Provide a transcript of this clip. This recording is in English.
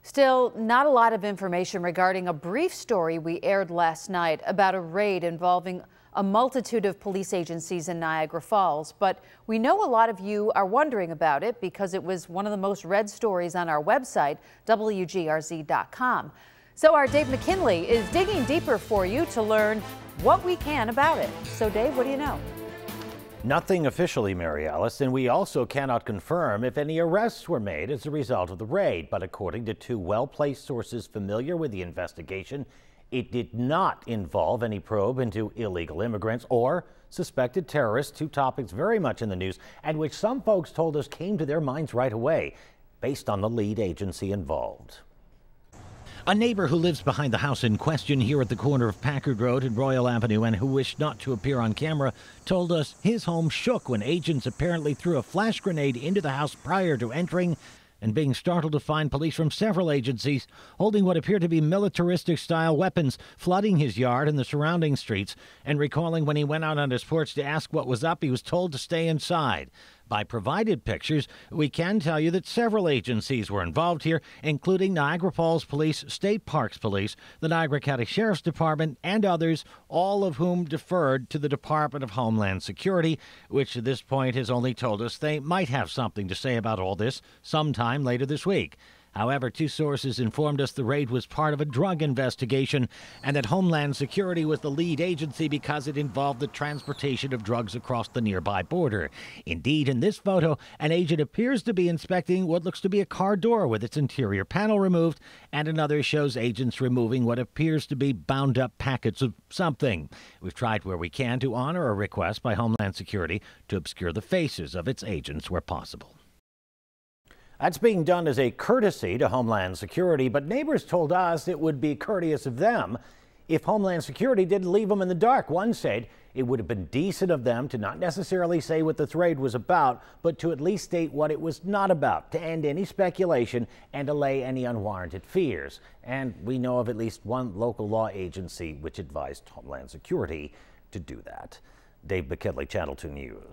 Still, not a lot of information regarding a brief story we aired last night about a raid involving a multitude of police agencies in Niagara Falls. But we know a lot of you are wondering about it because it was one of the most read stories on our website, WGRZ.com. So our Dave McKinley is digging deeper for you to learn what we can about it. So Dave, what do you know? Nothing officially, Mary Alice, and we also cannot confirm if any arrests were made as a result of the raid. But according to two well-placed sources familiar with the investigation, it did not involve any probe into illegal immigrants or suspected terrorists, two topics very much in the news and which some folks told us came to their minds right away based on the lead agency involved. A neighbor who lives behind the house in question here at the corner of Packard Road and Royal Avenue and who wished not to appear on camera told us his home shook when agents apparently threw a flash grenade into the house prior to entering and being startled to find police from several agencies holding what appeared to be militaristic-style weapons, flooding his yard and the surrounding streets, and recalling when he went out on his porch to ask what was up, he was told to stay inside. By provided pictures, we can tell you that several agencies were involved here, including Niagara Falls Police, State Parks Police, the Niagara County Sheriff's Department, and others, all of whom deferred to the Department of Homeland Security, which at this point has only told us they might have something to say about all this sometime later this week. However, two sources informed us the raid was part of a drug investigation and that Homeland Security was the lead agency because it involved the transportation of drugs across the nearby border. Indeed, in this photo, an agent appears to be inspecting what looks to be a car door with its interior panel removed, and another shows agents removing what appears to be bound-up packets of something. We've tried where we can to honor a request by Homeland Security to obscure the faces of its agents where possible. That's being done as a courtesy to Homeland Security, but neighbors told us it would be courteous of them if Homeland Security didn't leave them in the dark. One said it would have been decent of them to not necessarily say what the raid was about, but to at least state what it was not about, to end any speculation and allay any unwarranted fears. And we know of at least one local law agency which advised Homeland Security to do that. Dave McKinley, Channel 2 News.